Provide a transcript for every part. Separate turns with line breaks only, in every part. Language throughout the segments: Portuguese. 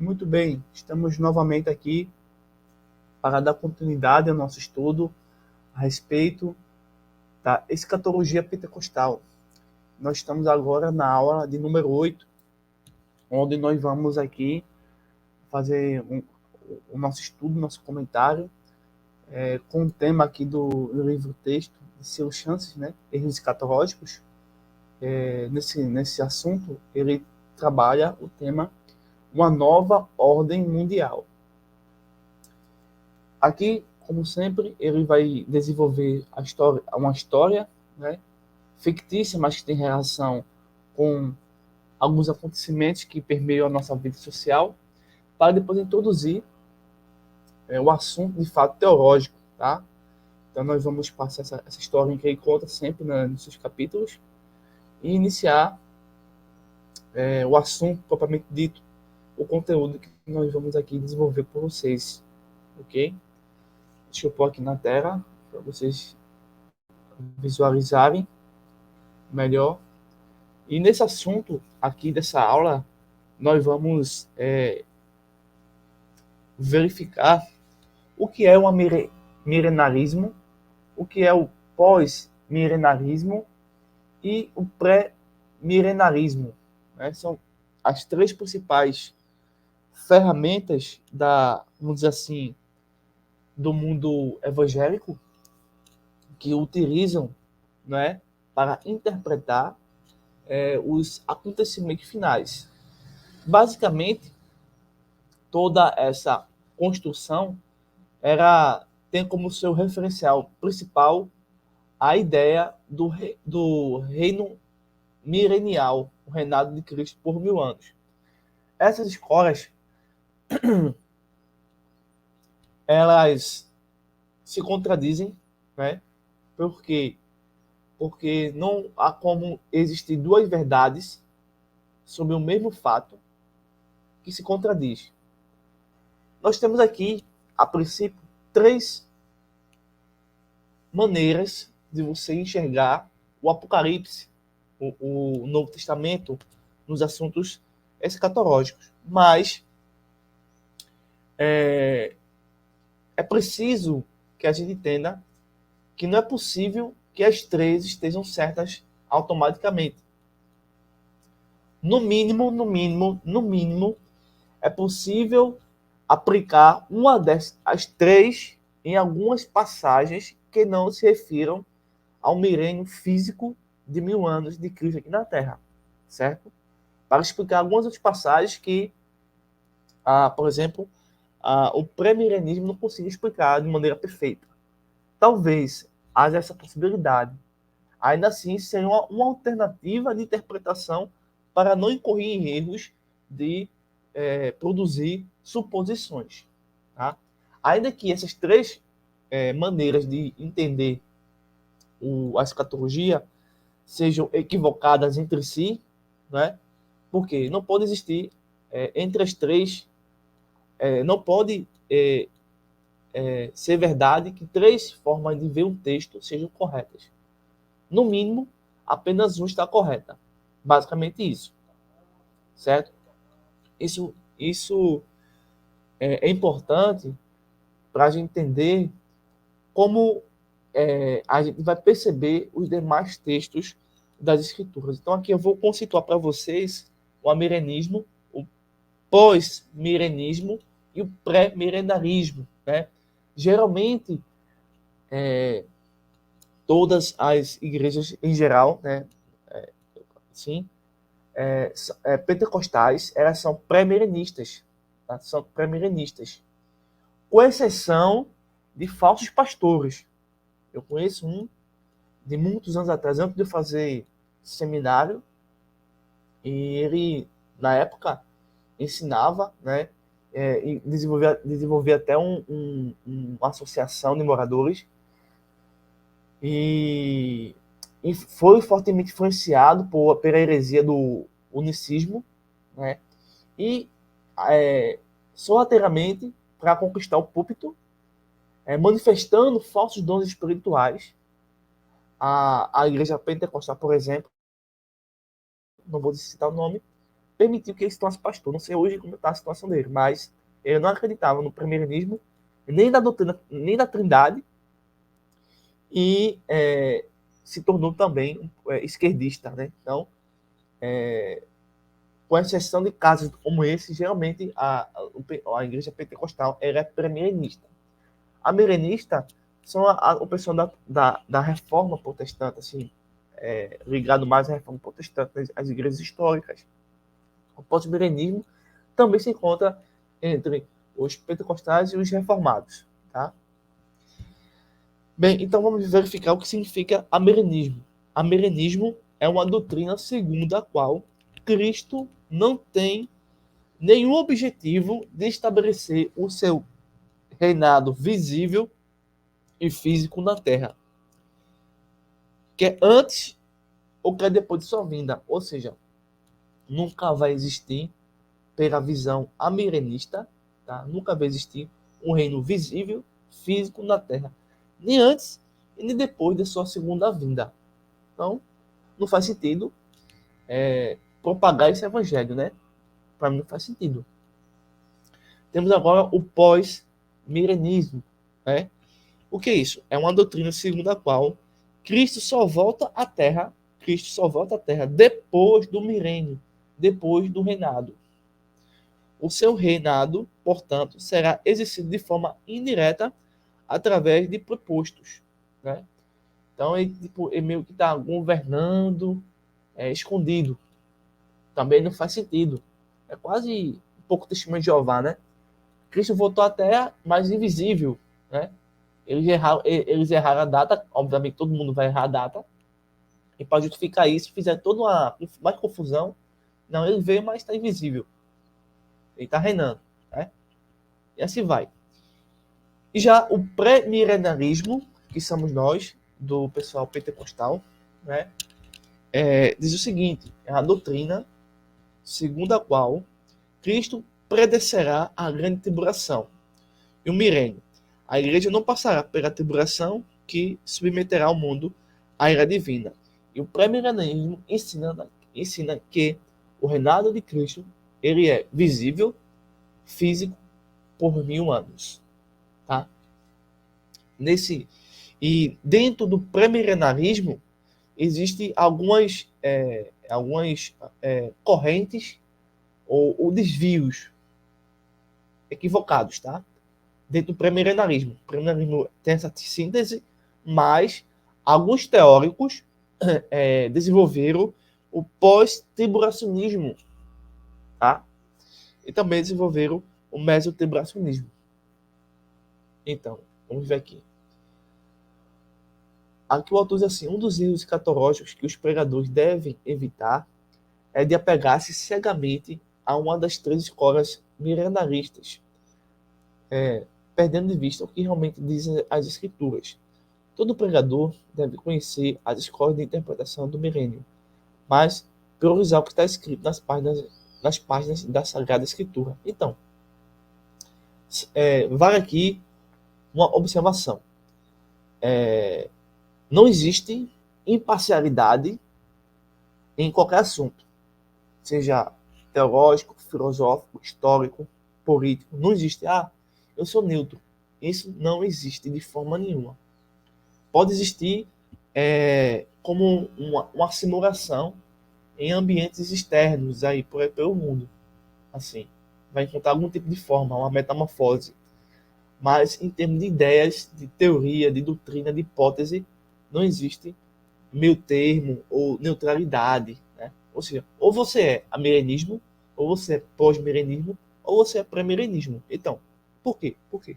Muito bem, estamos novamente aqui para dar continuidade ao nosso estudo a respeito da escatologia pentecostal. Nós estamos agora na aula de número 8, onde nós vamos aqui fazer o nosso estudo, nosso comentário, com o tema aqui do livro-texto de Seus Chances, né? Erros escatológicos. Nesse assunto, ele trabalha o tema Uma Nova Ordem Mundial. Aqui, como sempre, ele vai desenvolver uma história, né, fictícia, mas que tem relação com alguns acontecimentos que permeiam a nossa vida social, para depois introduzir o assunto de fato teológico, tá? Então nós vamos passar essa história que ele conta sempre, né, nos seus capítulos e iniciar o assunto propriamente dito, o conteúdo que nós vamos aqui desenvolver por vocês, ok? Deixa eu pôr aqui na tela para vocês visualizarem melhor. E nesse assunto aqui dessa aula, nós vamos verificar o que é o milenarismo, o que é o pós-milenarismo e o pré-milenarismo. Né? São as três principais ferramentas vamos dizer assim, do mundo evangélico que utilizam, né, para interpretar os acontecimentos finais. Basicamente, toda essa construção tem como seu referencial principal a ideia do reino milenial, o reinado de Cristo por 1000 anos. Essas escolas, elas se contradizem, né? Por quê? Porque não há como existir duas verdades sobre o mesmo fato que se contradiz. Nós temos aqui, a princípio, três maneiras de você enxergar o Apocalipse, o Novo Testamento, nos assuntos escatológicos. Mas é preciso que a gente entenda que não é possível que as três estejam certas automaticamente. No mínimo, é possível aplicar uma das três em algumas passagens que não se refiram ao milênio físico de 1000 anos de Cristo aqui na Terra, certo? Para explicar algumas outras passagens que, por exemplo, o pré-milenismo não consiga explicar de maneira perfeita. Talvez haja essa possibilidade. Ainda assim, seria uma alternativa de interpretação para não incorrer em erros de produzir suposições. Tá? Ainda que essas três maneiras de entender a escatologia sejam equivocadas entre si, né? Porque não pode existir entre as três, não pode ser verdade que três formas de ver um texto sejam corretas. No mínimo, apenas uma está correta. Basicamente isso, certo? Isso é importante para a gente entender como a gente vai perceber os demais textos das Escrituras. Então, aqui eu vou conceituar para vocês o amilenismo, o pós-milenismo e o pré-milenarismo. Né? Geralmente, todas as igrejas em geral, né, sim, pentecostais, elas são pré-milenistas. Tá? São pré-milenistas. Com exceção de falsos pastores. Eu conheço um de muitos anos atrás, antes de eu fazer seminário, e ele, na época, ensinava, né, e desenvolvia até uma associação de moradores, e foi fortemente influenciado pela heresia do unicismo, né, e sorrateiramente, para conquistar o púlpito, manifestando falsos dons espirituais. A igreja pentecostal, por exemplo, não vou citar o nome, permitiu que ele se tornasse pastor. Não sei hoje como está a situação dele, mas ele não acreditava no premierismo, nem da doutrina, nem da Trindade, e se tornou também esquerdista, né? Então, com exceção de casos como esse, geralmente a igreja pentecostal era premierinista. A milenista são o pessoal da reforma protestante, assim, ligado mais à reforma protestante, às igrejas históricas. O pós-milenismo também se encontra entre os pentecostais e os reformados. Tá? Bem, então vamos verificar o que significa amilenismo. Amilenismo é uma doutrina segundo a qual Cristo não tem nenhum objetivo de estabelecer o seu reinado visível e físico na Terra, que é antes ou que é depois de sua vinda. Ou seja, nunca vai existir, pela visão amilenista, tá? Nunca vai existir um reino visível, físico na Terra, nem antes e nem depois de sua segunda vinda. Então, não faz sentido propagar esse evangelho, né? Para mim não faz sentido. Temos agora o pós-milenismo, né? O que é isso? É uma doutrina segundo a qual Cristo só volta à Terra depois do milênio, depois do reinado. O seu reinado, portanto, será exercido de forma indireta através de propostos, né? Então, ele meio que está governando escondido. Também não faz sentido. É quase um pouco testemunho de Jeová, né? Cristo voltou à Terra, mas invisível, né? Eles erraram a data, obviamente todo mundo vai errar a data, e para justificar isso, fizeram toda mais confusão. Não, ele veio, mas está invisível. Ele está reinando, né? E assim vai. E já o pré-milenarismo, que somos nós, do pessoal pentecostal, né? Diz o seguinte, é a doutrina segundo a qual Cristo predescerá a grande tribulação e o milênio. A igreja não passará pela tribulação que submeterá o mundo à ira divina. E o pré-milenarismo ensina que o reinado de Cristo ele é visível, físico, por 1000 anos. Tá? E dentro do pré-milenarismo existem algumas correntes ou desvios equivocados, tá? Dentro do pré-milenarismo. O pré-milenarismo tem essa síntese, mas alguns teóricos desenvolveram o pós-tribulacionismo, tá? E também desenvolveram o mesotribulacionismo. Então, vamos ver aqui. Aqui o autor diz assim, um dos erros escatológicos que os pregadores devem evitar é de apegar-se cegamente a uma das 3 escolas milenaristas, perdendo de vista o que realmente dizem as escrituras. Todo pregador deve conhecer as escolas de interpretação do milênio, mas priorizar o que está escrito nas páginas da Sagrada Escritura. Então, vale aqui uma observação. Não existe imparcialidade em qualquer assunto, seja teológico, filosófico, histórico, político. Não existe, eu sou neutro. Isso não existe de forma nenhuma. Pode existir como uma simulação em ambientes externos aí pelo mundo. Assim, vai encontrar algum tipo de forma, uma metamorfose. Mas em termos de ideias, de teoria, de doutrina, de hipótese, não existe meio termo ou neutralidade, né? Ou seja, ou você é amilenismo, ou você é pós-milenismo, ou você é pré-milenismo. Então, por quê? Por quê?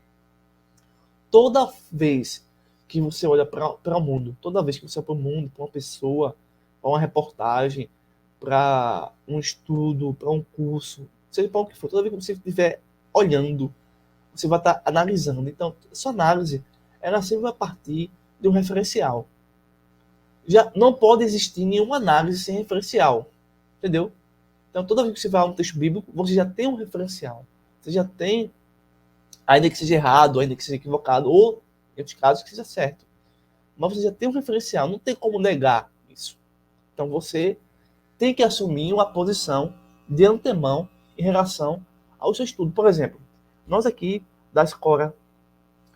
Toda vez que você olha para o mundo, toda vez que você olha para o mundo, para uma pessoa, para uma reportagem, para um estudo, para um curso, seja para o que for, toda vez que você estiver olhando, você vai estar analisando. Então, sua análise, ela sempre vai partir de um referencial. Já não pode existir nenhuma análise sem referencial, entendeu? Então, toda vez que você vai a um texto bíblico, você já tem um referencial. Você já tem, ainda que seja errado, ainda que seja equivocado, ou, em outros casos, que seja certo. Mas você já tem um referencial, não tem como negar isso. Então, você tem que assumir uma posição de antemão em relação ao seu estudo. Por exemplo, nós aqui da escola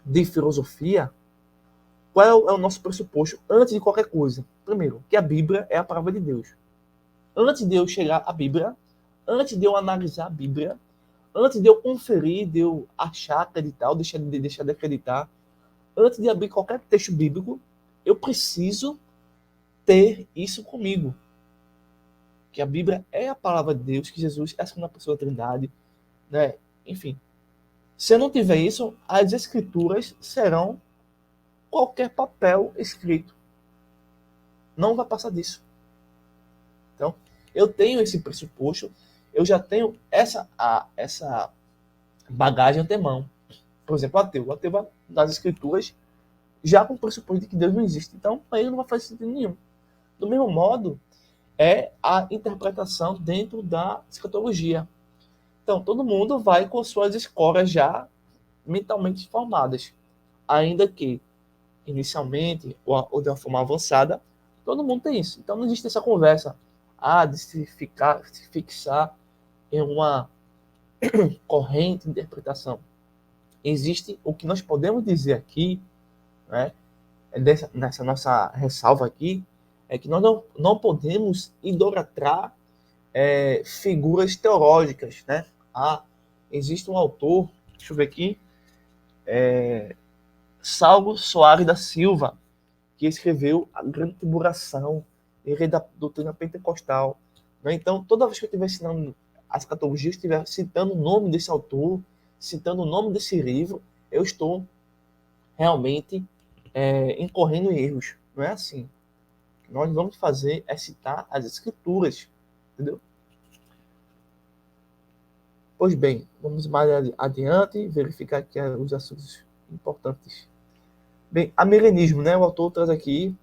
de filosofia, qual é o nosso pressuposto antes de qualquer coisa? Primeiro, que a Bíblia é a palavra de Deus. Antes de eu chegar à Bíblia, antes de eu analisar a Bíblia, antes de eu conferir, de eu achar, acreditar ou deixar de acreditar, antes de abrir qualquer texto bíblico, eu preciso ter isso comigo. Que a Bíblia é a palavra de Deus, que Jesus é a segunda pessoa da Trindade, né? Enfim, se eu não tiver isso, as escrituras serão qualquer papel escrito. Não vai passar disso. Então, eu tenho esse pressuposto, eu já tenho essa bagagem antemão. Por exemplo, o ateu vai nas escrituras já com o pressuposto de que Deus não existe. Então, para ele não vai fazer sentido nenhum. Do mesmo modo, é a interpretação dentro da escatologia. Então, todo mundo vai com suas escolas já mentalmente formadas. Ainda que, inicialmente, ou de uma forma avançada, todo mundo tem isso. Então, não existe essa conversa de se fixar em uma corrente de interpretação. Existe o que nós podemos dizer aqui, né, nessa nossa ressalva aqui, é que nós não podemos idolatrar figuras teológicas, né? Existe um autor, deixa eu ver aqui, Saulo Soares da Silva, que escreveu A Grande Tribulação, ele é da doutrina pentecostal. Né? Então, toda vez que eu estiver ensinando a escatologia, eu estiver citando o nome desse autor, citando o nome desse livro, eu estou realmente incorrendo em erros. Não é assim. O que nós vamos fazer é citar as escrituras, entendeu? Pois bem, vamos mais adiante, verificar aqui os assuntos importantes. Bem, amilenismo, né? O autor traz aqui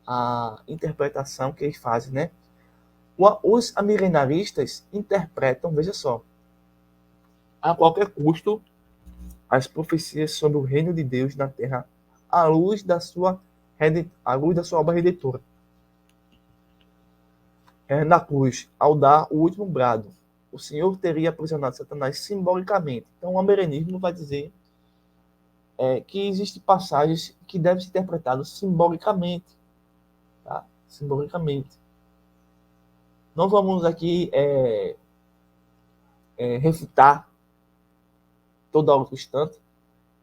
a interpretação que eles fazem, né? Os amilenaristas interpretam, veja só, a qualquer custo, as profecias sobre o reino de Deus na Terra à luz da sua obra redentora. Na cruz, ao dar o último brado, o Senhor teria aprisionado Satanás simbolicamente. Então, o amilenismo vai dizer que existem passagens que devem ser interpretadas simbolicamente. Tá? Simbolicamente. Não vamos aqui refutar toda hora constante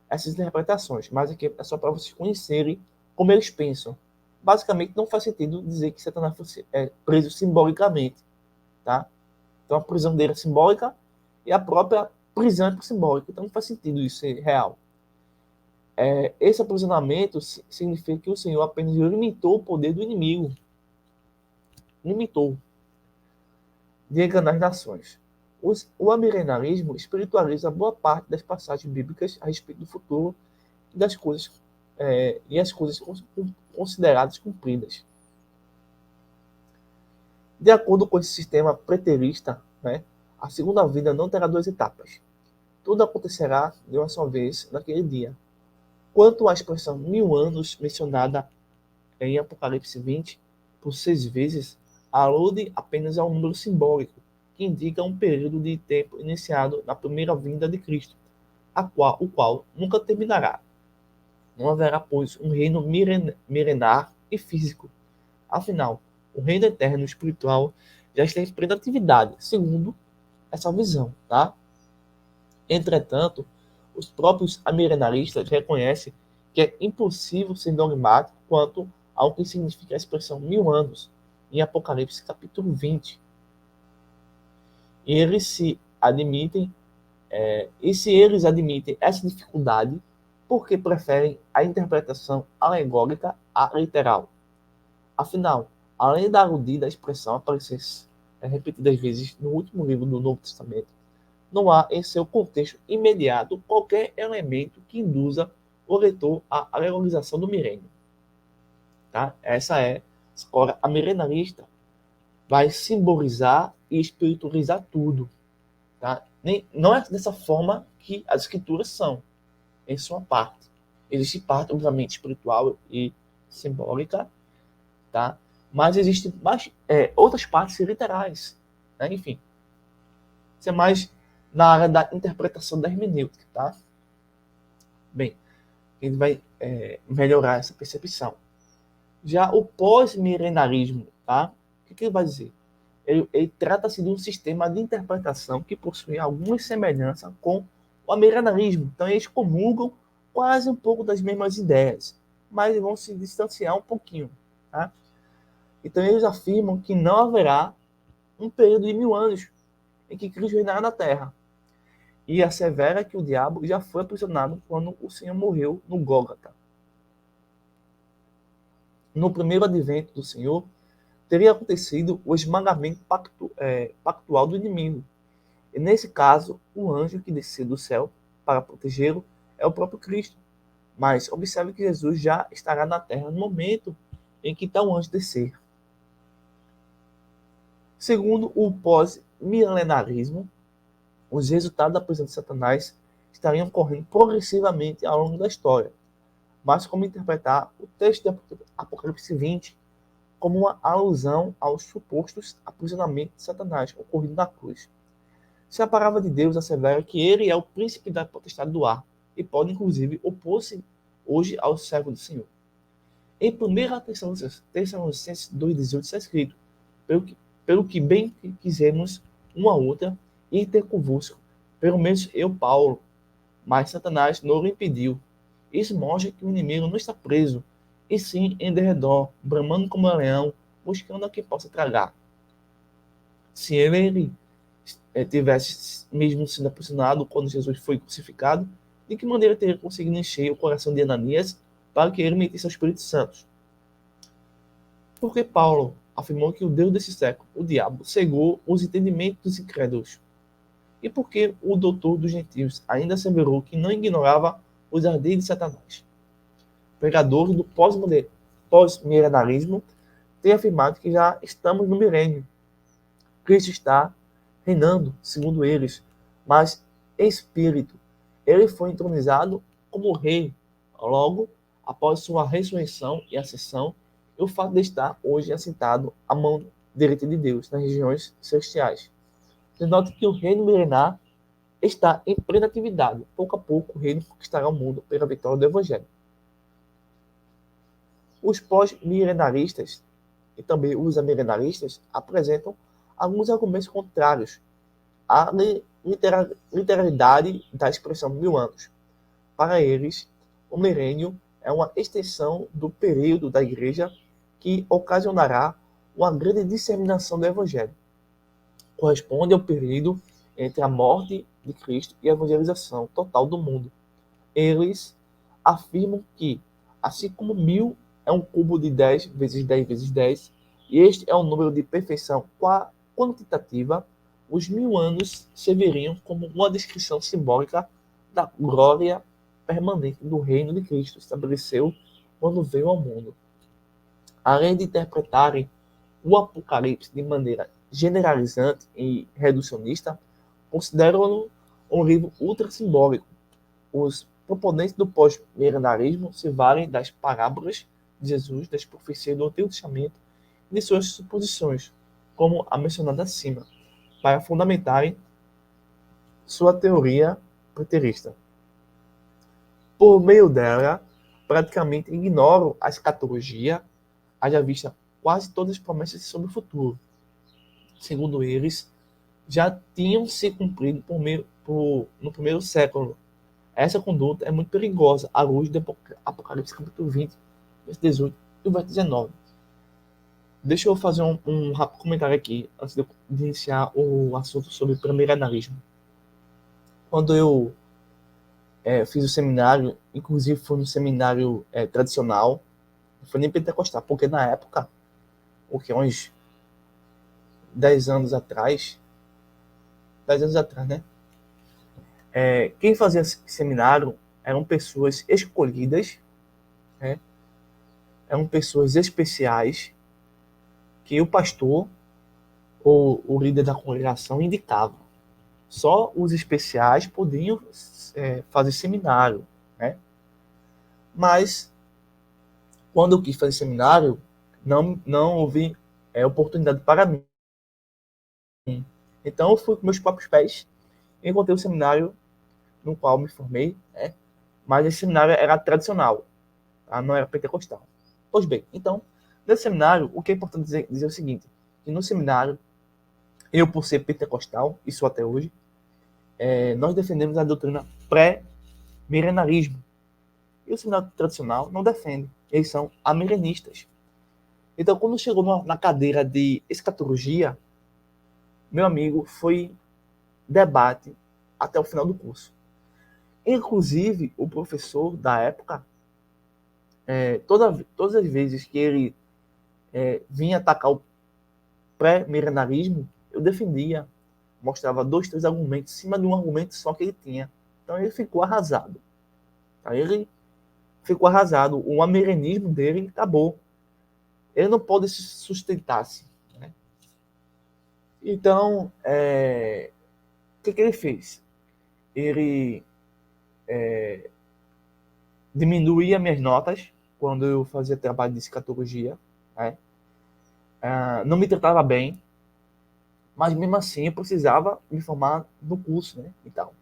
essas interpretações, mas aqui é só para vocês conhecerem como eles pensam. Basicamente, não faz sentido dizer que Satanás fosse preso simbolicamente. Tá? Então, a prisão dele é simbólica e a própria prisão é simbólica. Então, não faz sentido isso ser real. Esse aprisionamento significa que o Senhor apenas limitou o poder do inimigo. Limitou de enganar as nações. O amilenarismo espiritualiza boa parte das passagens bíblicas a respeito do futuro e das coisas e as coisas consideradas cumpridas. De acordo com esse sistema preterista, né, a segunda vida não terá duas etapas. Tudo acontecerá de uma só vez naquele dia. Quanto à expressão 1000 anos mencionada em Apocalipse 20 por 6 vezes, alude apenas ao número simbólico, que indica um período de tempo iniciado na primeira vinda de Cristo, o qual nunca terminará. Não haverá, pois, um reino milenar e físico. Afinal, o reino eterno espiritual já está em plena atividade, segundo essa visão. Tá? Entretanto, os próprios amilenaristas reconhecem que é impossível ser dogmático quanto ao que significa a expressão 1000 anos em Apocalipse capítulo 20. E eles admitem essa dificuldade porque preferem a interpretação alegórica à literal. Afinal, além da aludida expressão aparecer repetidas vezes no último livro do Novo Testamento, não há em seu contexto imediato qualquer elemento que induza o leitor à alegorização do milênio. Tá? Essa é a escola milenarista. Vai simbolizar e espiritualizar tudo. Tá? Não é dessa forma que as escrituras são, em sua parte. Existe parte, obviamente, espiritual e simbólica, tá? Mas existem outras partes literais. Né? Enfim, Isso é mais na área da interpretação da hermenêutica, tá? Bem, a gente vai melhorar essa percepção. Já o pós-milenarismo, tá? O que ele vai dizer? Ele trata-se de um sistema de interpretação que possui alguma semelhança com o milenarismo. Então, eles comungam quase um pouco das mesmas ideias, mas vão se distanciar um pouquinho, tá? Então, eles afirmam que não haverá um período de 1000 anos em que Cristo reinará na Terra. E assevera que o diabo já foi aprisionado quando o Senhor morreu no Gólgota. No primeiro advento do Senhor, teria acontecido o esmagamento pactual do inimigo. E nesse caso, o anjo que desceu do céu para protegê-lo é o próprio Cristo. Mas observe que Jesus já estará na terra no momento em que tal anjo descer. Segundo o pós-milenarismo, os resultados da prisão de Satanás estariam ocorrendo progressivamente ao longo da história. Mas como interpretar o texto de Apocalipse 20 como uma alusão aos supostos aprisionamentos de Satanás ocorrido na cruz? Se a palavra de Deus assevera que ele é o príncipe da potestade do ar e pode, inclusive, opor-se hoje ao servo do Senhor. Em 1 Tessalonicenses 2,18 está escrito: pelo que bem quisemos uma outra e ter convosco, pelo menos eu, Paulo, mas Satanás não o impediu. Isso mostra que o inimigo não está preso, e sim em derredor, bramando como um leão, buscando a quem possa tragar. Se ele tivesse mesmo sido aprisionado quando Jesus foi crucificado, de que maneira teria conseguido encher o coração de Ananias para que ele mentisse ao Espírito Santo? Porque Paulo afirmou que o Deus desse século, o diabo, cegou os entendimentos dos incrédulos. E porque o doutor dos gentios ainda asseverou que não ignorava os ardis de Satanás. Pregadores do pós-milenarismo têm afirmado que já estamos no milênio. Cristo está reinando, segundo eles, mas em espírito. Ele foi entronizado como rei. Logo, após sua ressurreição e ascensão, e o fato de estar hoje assentado à mão direita de Deus, nas regiões celestiais. Denote que o reino milenar está em plena atividade. Pouco a pouco, o reino conquistará o mundo pela vitória do Evangelho. Os pós-milenaristas e também os amilenaristas apresentam alguns argumentos contrários à literalidade da expressão 1000 anos. Para eles, o milênio é uma extensão do período da Igreja que ocasionará uma grande disseminação do Evangelho. Corresponde ao período entre a morte de Cristo e a evangelização total do mundo. Eles afirmam que, assim como 1000 é um cubo de 10 vezes 10 vezes 10, e este é o número de perfeição quantitativa, os 1000 anos serviriam como uma descrição simbólica da glória permanente do reino de Cristo, estabeleceu quando veio ao mundo. Além de interpretarem o Apocalipse de maneira generalizante e reducionista, consideram-no um livro ultra simbólico. Os proponentes do pós-milenarismo se valem das parábolas de Jesus, das profecias do Antigo Testamento e de suas suposições, como a mencionada acima, para fundamentarem sua teoria preterista. Por meio dela, praticamente ignoram a escatologia, haja vista quase todas as promessas sobre o futuro. Segundo eles, já tinham se cumprido no primeiro século. Essa conduta é muito perigosa à luz do Apocalipse capítulo 20, verso 18 e o verso 19. Deixa eu fazer um rápido comentário aqui, antes de iniciar o assunto sobre o milenarismo. Quando eu fiz o seminário, inclusive foi um seminário tradicional, não foi nem pentecostal, porque na época, uns 10 anos atrás, né? Quem fazia seminário eram pessoas escolhidas, né? Eram pessoas especiais que o pastor ou o líder da congregação indicava. Só os especiais podiam fazer seminário, né? Mas quando eu quis fazer seminário, não houve oportunidade para mim. Então eu fui com meus próprios pés e encontrei o seminário no qual me formei, né? Mas esse seminário era tradicional, tá? Não era pentecostal. Pois bem, então, nesse seminário, o que é importante dizer é o seguinte, que no seminário, eu por ser pentecostal, isso até hoje, nós defendemos a doutrina pré-milenarismo. E o seminário tradicional não defende, eles são amilenistas. Então, quando chegou na cadeira de escatologia, meu amigo, foi debate até o final do curso. Inclusive, o professor da época, todas as vezes que ele vinha atacar o pré-milenarismo, eu defendia, mostrava 2, 3 argumentos em cima de um argumento só que ele tinha. Então ele ficou arrasado. Tá? Ele ficou arrasado. O amilenismo dele acabou. Ele não pode se sustentar-se. Né? Então, o que ele fez? Ele diminuía minhas notas quando eu fazia trabalho de escatologia. Né? Não me tratava bem, mas mesmo assim eu precisava me formar no curso, né? E tal.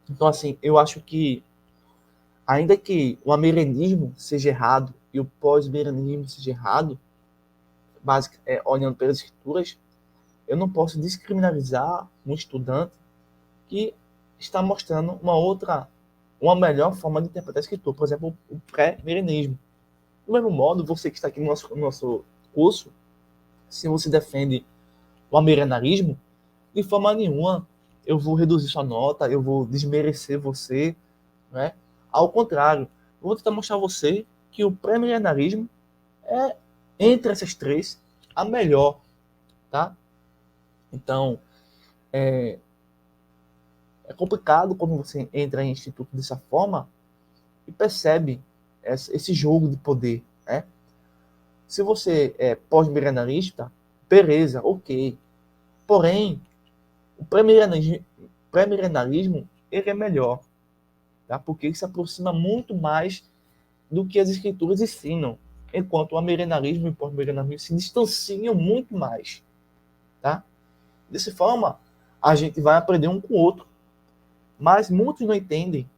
Então, assim, eu acho que, ainda que o amilenismo seja errado e o pós-milenismo seja errado, olhando pelas escrituras, eu não posso descriminalizar um estudante que está mostrando uma melhor forma de interpretar a escritura, por exemplo, o pré-milenismo. Do mesmo modo, você que está aqui no nosso curso, se você defende o amilenarismo, de forma nenhuma eu vou reduzir sua nota, eu vou desmerecer você, né? Ao contrário, eu vou tentar mostrar a você que o pré-milenarismo é, entre essas três, a melhor, tá? Então, é complicado quando você entra em instituto dessa forma e percebe esse jogo de poder, né? Se você é pós-milenarista, beleza, ok. Porém, o pré-milenarismo ele é melhor, tá? Porque ele se aproxima muito mais do que as escrituras ensinam, enquanto o milenarismo e o pós-milenarismo se distanciam muito mais, tá? Dessa forma, a gente vai aprender um com o outro, mas muitos não entendem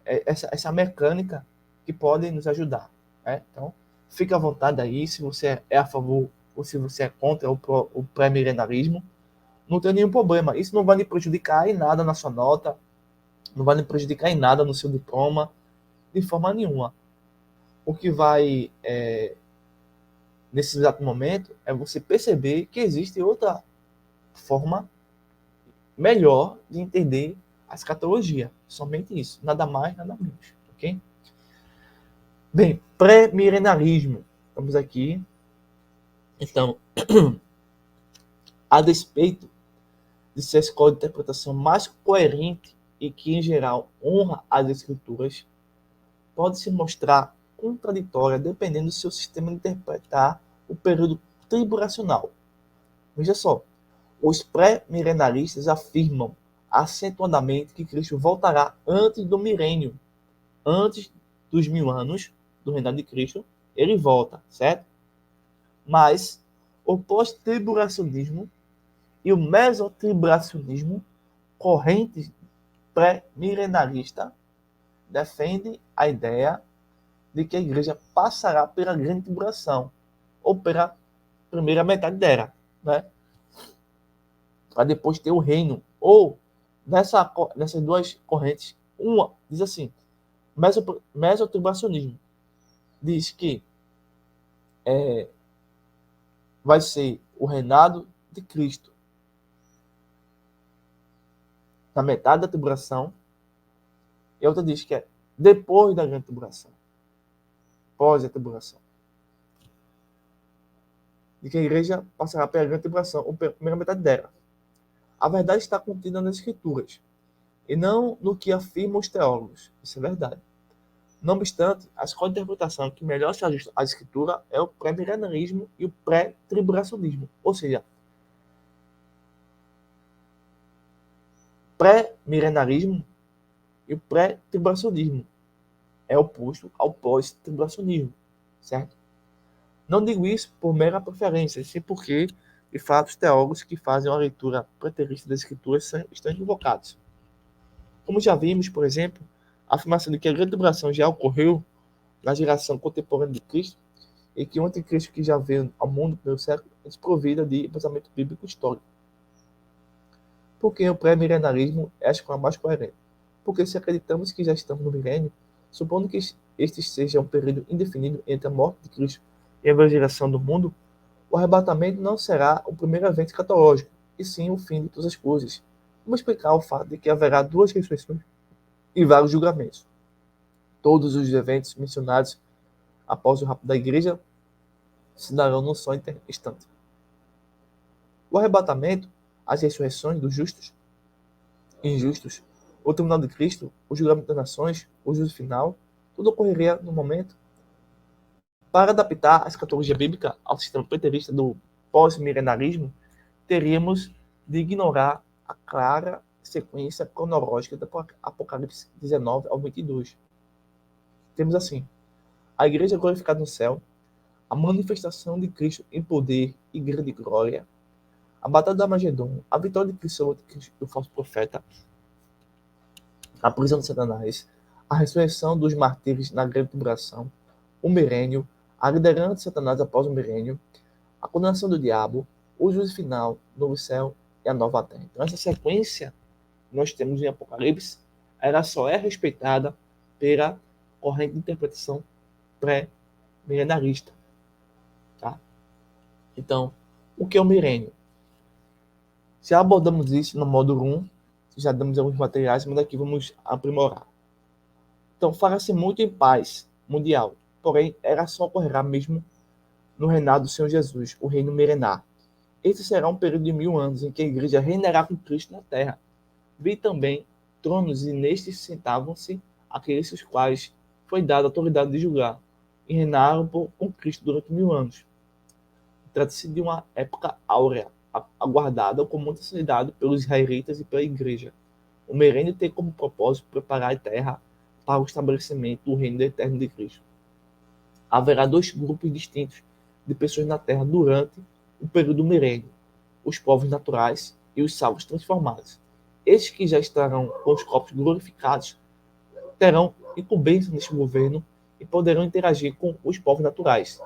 essa mecânica que pode nos ajudar, né? Então, fique à vontade aí, se você é a favor ou se você é contra o pré-milenarismo, não tem nenhum problema. Isso não vai lhe prejudicar em nada na sua nota, não vai lhe prejudicar em nada no seu diploma, de forma nenhuma. O que vai, nesse exato momento, é você perceber que existe outra forma melhor de entender a escatologia. Somente isso. Nada mais, nada menos. Ok? Bem, pré-milenarismo. Estamos aqui. Então, a despeito de ser a escola de interpretação mais coerente e que, em geral, honra as escrituras, pode se mostrar contraditória dependendo do seu sistema de interpretar o período tribulacional. Veja só, os pré-milenaristas afirmam acentuadamente que Cristo voltará antes do milênio, antes dos 1000 anos do reinado de Cristo, ele volta, certo? Mas o pós-tribulacionismo e o mesotribulacionismo, corrente pré-milenarista, defendem a ideia de que a igreja passará pela grande tribulação, ou pela primeira metade dela, né? Para depois ter o reino. Ou, nessas duas correntes, uma diz assim, mesotribulacionismo, diz que vai ser o reinado de Cristo na metade da tribulação, e a outra diz que é depois da grande tribulação, pós a tribulação. De que a igreja passará pela grande tribulação, ou pela primeira metade dela. A verdade está contida nas escrituras, e não no que afirmam os teólogos. Isso é verdade. Não obstante, a escola de interpretação que melhor se ajusta à escritura é o pré-milenarismo e o pré-tribulacionismo. Ou seja, pré-milenarismo e o pré-tribulacionismo é oposto ao pós-tribulacionismo, certo? Não digo isso por mera preferência, sim porque De fato, os teólogos que fazem uma leitura preterista das Escrituras estão equivocados. Como já vimos, por exemplo, a afirmação de que a grande tribulação já ocorreu na geração contemporânea de Cristo e que o anticristo que já veio ao mundo pelo século é desprovida de embasamento bíblico histórico. Porque o pré-milenarismo é a escola mais coerente. Porque se acreditamos que já estamos no milênio, supondo que este seja um período indefinido entre a morte de Cristo e a evangelização do mundo, o arrebatamento não será o primeiro evento escatológico, e sim o fim de todas as coisas. Vamos explicar o fato de que haverá duas ressurreições e vários julgamentos. Todos os eventos mencionados após o rapto da igreja se darão num só instante. O arrebatamento, as ressurreições dos justos e injustos, o tribunal de Cristo, o julgamento das nações, o juízo final, tudo ocorreria no momento. Para adaptar a escatologia bíblica ao sistema preterista do pós-milenarismo, teríamos de ignorar a clara sequência cronológica do Apocalipse 19 ao 22. Temos assim, a igreja glorificada no céu, a manifestação de Cristo em poder e grande glória, a batalha do Armagedon, a vitória de Cristo sobre o falso profeta, a prisão de Satanás, a ressurreição dos martírios na grande tribulação, o milênio, a liderança de Satanás após o milênio, a condenação do diabo, o juízo final, o novo céu e a nova terra. Então, essa sequência que nós temos em Apocalipse, ela só é respeitada pela corrente de interpretação pré-milenarista. Tá? Então, o que é o milênio? Já abordamos isso no módulo 1, já damos alguns materiais, mas aqui vamos aprimorar. Então, fala-se muito em paz mundial, porém, ela só ocorrerá mesmo no reinado do Senhor Jesus, o reino milenar. Esse será um período de 1000 anos em que a igreja reinará com Cristo na terra. Vi também tronos e nestes sentavam-se aqueles os quais foi dada a autoridade de julgar e reinaram com Cristo durante 1000 anos. Trata-se de uma época áurea, aguardada com muita ansiedade pelos israelitas e pela igreja. O milênio tem como propósito preparar a terra para o estabelecimento do reino eterno de Cristo. Haverá dois grupos distintos de pessoas na terra durante o período do milênio: os povos naturais e os salvos transformados. Estes que já estarão com os corpos glorificados terão incumbência neste governo e poderão interagir com os povos naturais,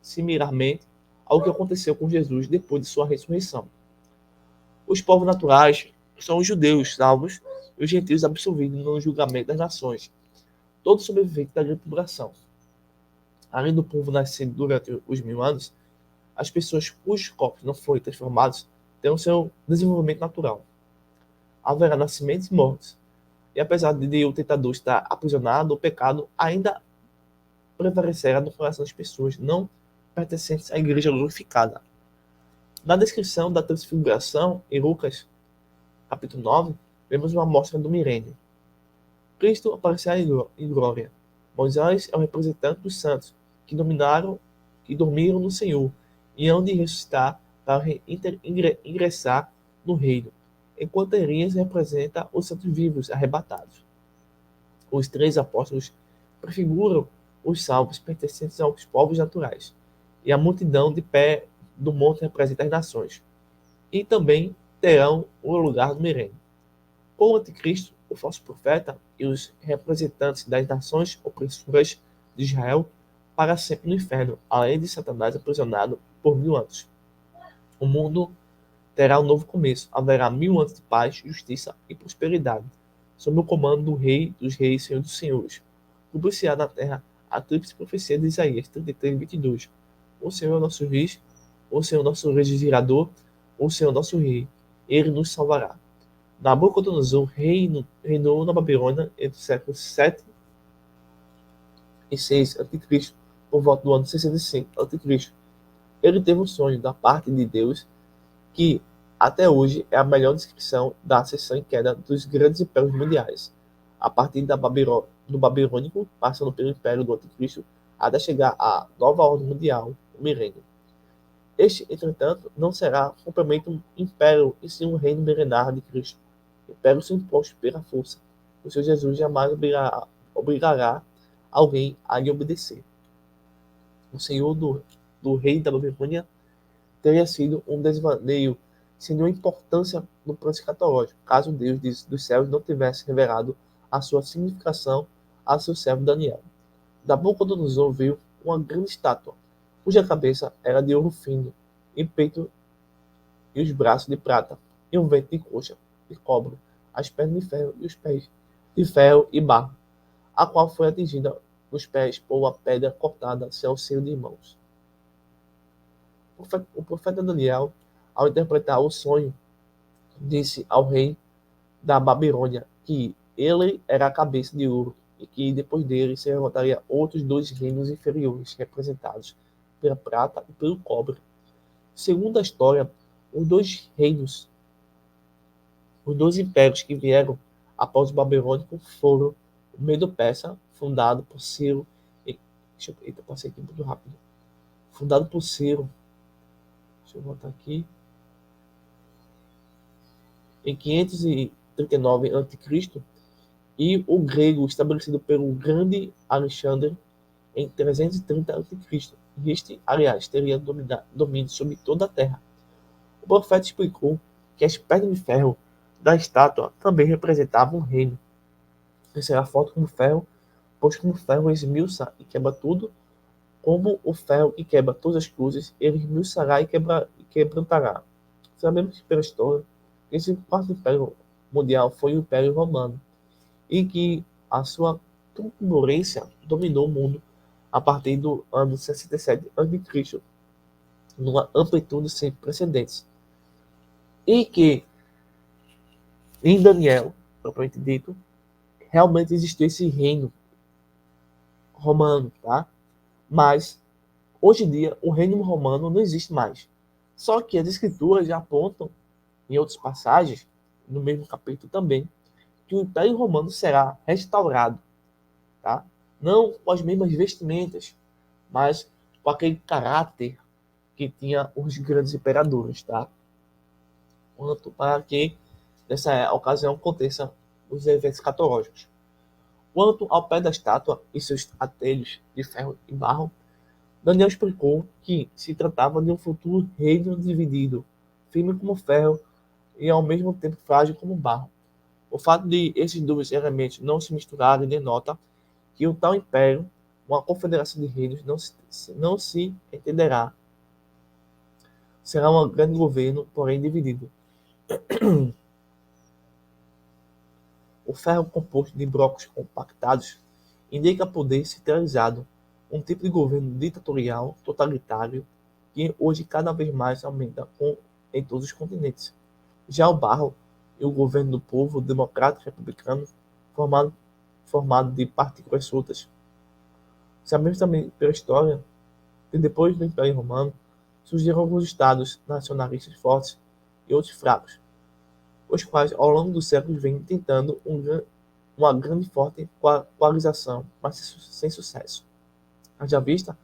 similarmente ao que aconteceu com Jesus depois de sua ressurreição. Os povos naturais são os judeus salvos e os gentios absolvidos no julgamento das nações, todos sobreviventes da grande tribulação. Além do povo nascido durante os 1000 anos, as pessoas cujos corpos não foram transformados terão seu desenvolvimento natural. Haverá nascimentos e mortes, e apesar de o tentador estar aprisionado, o pecado ainda prevalecerá no coração das pessoas não pertencentes à igreja glorificada. Na descrição da transfiguração, em Lucas, capítulo 9, vemos uma amostra do milênio. Cristo aparecerá em glória. Moisés é o representante dos santos que dormiram no Senhor e hão de ressuscitar para ingressar no reino, enquanto Elias representa os santos vivos arrebatados. Os três apóstolos prefiguram os salvos pertencentes aos povos naturais, e a multidão de pé do monte representa as nações, e também terão o lugar no milênio. Com o anticristo, o falso profeta e os representantes das nações opressoras de Israel para sempre no inferno, além de Satanás aprisionado por 1000 anos. O mundo terá um novo começo. Haverá 1000 anos de paz, justiça e prosperidade, sob o comando do Rei dos Reis e Senhor dos Senhores. Publiciar na terra a tríplice profecia de Isaías 33, 22. O Senhor é nosso juiz, o Senhor é nosso legislador, o Senhor é nosso rei. Ele nos salvará. Nabucodonosor reinou na Babilônia entre os séculos 7 e 6 a.C., por volta do ano 65 a.C. Ele teve um sonho da parte de Deus que, até hoje, é a melhor descrição da ascensão e queda dos grandes impérios mundiais, a partir do Babilônico, passando pelo Império do Anticristo, até chegar à nova ordem mundial, o milênio. Este, entretanto, não será propriamente um império, e sim um reino milenar de Cristo. Império sem imposto pela força. O Senhor Jesus jamais obrigará alguém a lhe obedecer. O Senhor do rei da Babilônia teria sido um desvaneio sem nenhuma importância no plano escatológico, caso Deus dos céus não tivesse revelado a sua significação a seu servo Daniel. Nabucodonosor viu uma grande estátua, cuja cabeça era de ouro fino, e peito e os braços de prata, e um ventre de coxa, de cobre, as pernas de ferro e os pés de ferro e barro, a qual foi atingida nos pés por uma pedra cortada sem auxílio de mãos. O profeta Daniel, ao interpretar o sonho, disse ao rei da Babilônia que ele era a cabeça de ouro e que depois dele se levantaria outros dois reinos inferiores, representados pela prata e pelo cobre. Segundo a história, os dois reinos, os dois impérios que vieram após o babilônico foram o Medo-Persa, fundado por Ciro. Eita, passei aqui muito rápido. Fundado por Ciro. Deixa eu voltar aqui. Em 539 a.C., e o grego estabelecido pelo grande Alexandre em 330 a.C. E este, aliás, teria domínio sobre toda a terra. O profeta explicou que as pernas de ferro da estátua também representavam um reino, que será forte como ferro, pois como ferro esmiuça e quebra tudo, como o ferro que quebra todas as cruzes, ele esmiuçará e quebrantará. Sabemos pela história que esse quarto império mundial foi o Império Romano, e que a sua turbulência dominou o mundo a partir do ano 67 a.C., numa amplitude sem precedentes. E que, em Daniel, propriamente dito, realmente existiu esse reino romano, tá? Mas, hoje em dia, o reino romano não existe mais. Só que as escrituras já apontam, em outras passagens, no mesmo capítulo também, que o Império Romano será restaurado, tá? Não com as mesmas vestimentas, mas com aquele caráter que tinha os grandes imperadores, tá? Quanto para que, nessa ocasião, aconteçam os eventos escatológicos. Quanto ao pé da estátua e seus atelhos de ferro e barro, Daniel explicou que se tratava de um futuro reino dividido, firme como ferro e ao mesmo tempo frágil como barro. O fato de esses dois elementos não se misturarem denota que o tal império, uma confederação de reinos, não se entenderá. Será um grande governo, porém dividido. O ferro composto de blocos compactados indica poder centralizado, um tipo de governo ditatorial, totalitário, que hoje cada vez mais aumenta em todos os continentes. Já o barro e o governo do povo democrático republicano, formado de partículas soltas. Sabemos também pela história que depois do Império Romano surgiram alguns estados nacionalistas fortes e outros fracos, os quais ao longo dos séculos vêm tentando uma grande e forte coalização, mas sem sucesso. Haja vista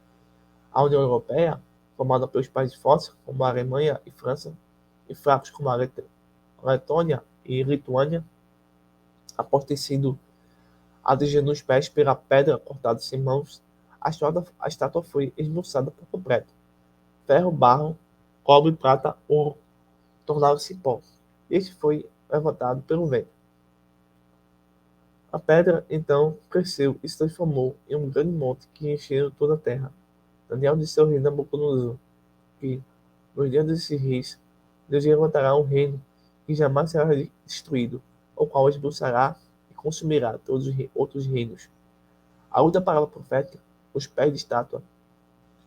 a União Europeia, formada pelos países fortes como a Alemanha e França, e fracos como a Letônia e Lituânia, após ter sido atingido nos pés pela pedra cortada sem mãos, a estátua foi esmiuçada por completo. Ferro, barro, cobre, prata, ouro tornaram-se pó. Este foi levantado pelo vento. A pedra, então, cresceu e se transformou em um grande monte que encheu toda a terra. Daniel disse ao rei Nabucodonosor que, nos dias desses reis, Deus levantará um reino que jamais será destruído, o qual expulsará e consumirá todos os outros reinos. A outra palavra profética, os pés de estátua,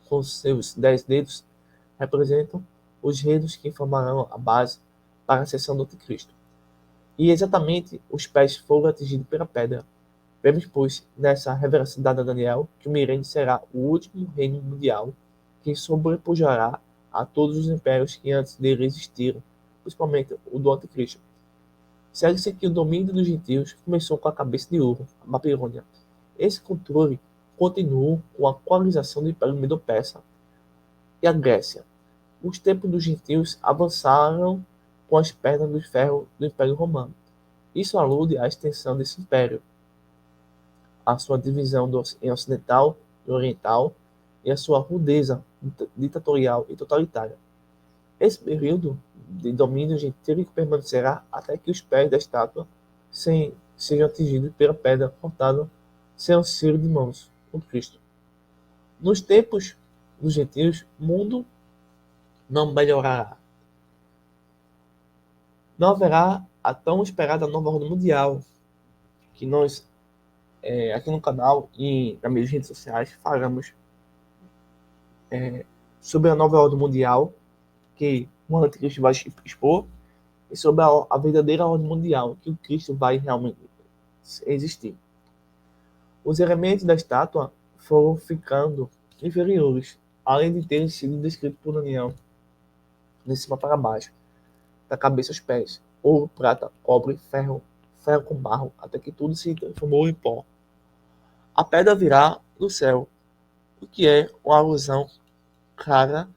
com seus 10 dedos, representam os reinos que formarão a base para a ascensão do Anticristo. E exatamente os pés foram atingidos pela pedra. Vemos, pois, nessa revelação dada a Daniel, que o milênio será o último reino mundial que sobrepujará a todos os impérios que antes dele existiram, principalmente o do Anticristo. Segue-se que o domínio dos gentios começou com a cabeça de ouro, a Babilônia. Esse controle continuou com a coalização do Império Medo-Persa e a Grécia. Os tempos dos gentios avançaram com as pernas de ferro do Império Romano. Isso alude à extensão desse império, à sua divisão em ocidental e oriental, e à sua rudeza ditatorial e totalitária. Esse período de domínio gentílico permanecerá até que os pés da estátua sejam atingidos pela pedra cortada sem auxílio de mãos, o Cristo. Nos tempos dos gentios, o mundo não melhorará. Não haverá a tão esperada nova ordem mundial, que nós, aqui no canal e nas minhas redes sociais, falamos sobre a nova ordem mundial, que o anticristo vai expor, e sobre a verdadeira ordem mundial, que o Cristo vai realmente existir. Os elementos da estátua foram ficando inferiores, além de terem sido descritos por Daniel, de cima para baixo, da cabeça aos pés, ouro, prata, cobre, ferro, ferro com barro, até que tudo se transformou em pó. A pedra virá do céu, o que é uma alusão clara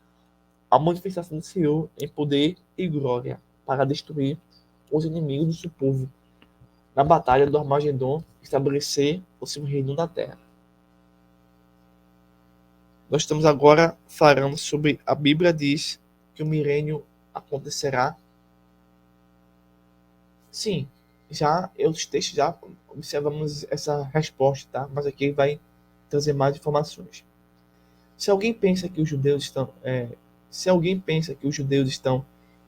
à manifestação do Senhor em poder e glória para destruir os inimigos do seu povo, na batalha do Armagedon, estabelecer o seu reino na terra. Nós estamos agora falando sobre a Bíblia diz que o milênio acontecerá. Sim, já os textos já observamos essa resposta, tá? Mas aqui vai trazer mais informações. Se alguém pensa que os judeus estão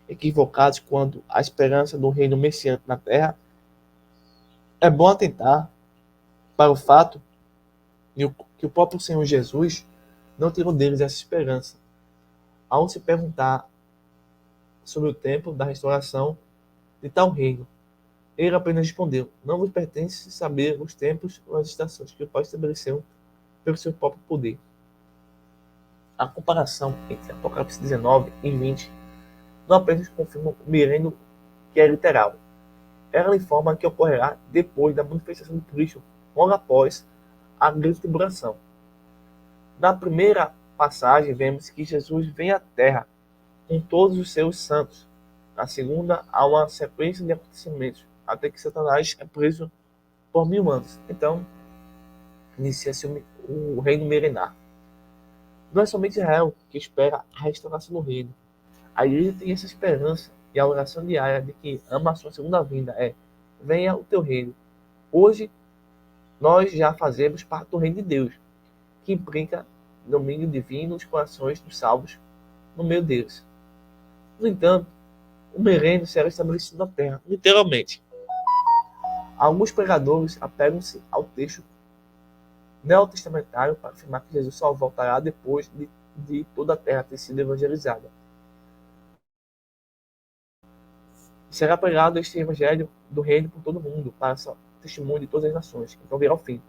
equivocados quanto à esperança do reino messiânico na terra, é bom atentar para o fato que o próprio Senhor Jesus não tirou deles essa esperança. Ao se perguntar sobre o tempo da restauração de tal reino, ele apenas respondeu: não vos pertence saber os tempos ou as estações que o Pai estabeleceu pelo seu próprio poder. A comparação entre Apocalipse 19 e 20 não apenas confirma o milênio, que é literal. Ela informa que ocorrerá depois da manifestação do Cristo, logo após a grande tribulação. Na primeira passagem, vemos que Jesus vem à Terra com todos os seus santos. Na segunda, há uma sequência de acontecimentos, até que Satanás é preso por 1000 anos. Então, inicia-se o reino milenar. Não é somente Israel que espera a restauração do reino. A igreja tem essa esperança e a oração diária de que ama a sua segunda vinda é: venha o teu reino. Hoje, nós já fazemos parte do reino de Deus, que implica domínio divino nos corações dos salvos no meio deles. No entanto, o milênio será estabelecido na terra, literalmente. Alguns pregadores apegam-se ao texto neotestamentário para afirmar que Jesus só voltará depois de toda a terra ter sido evangelizada. Será pregado este evangelho do reino por todo mundo, para testemunho de todas as nações, então virá o fim.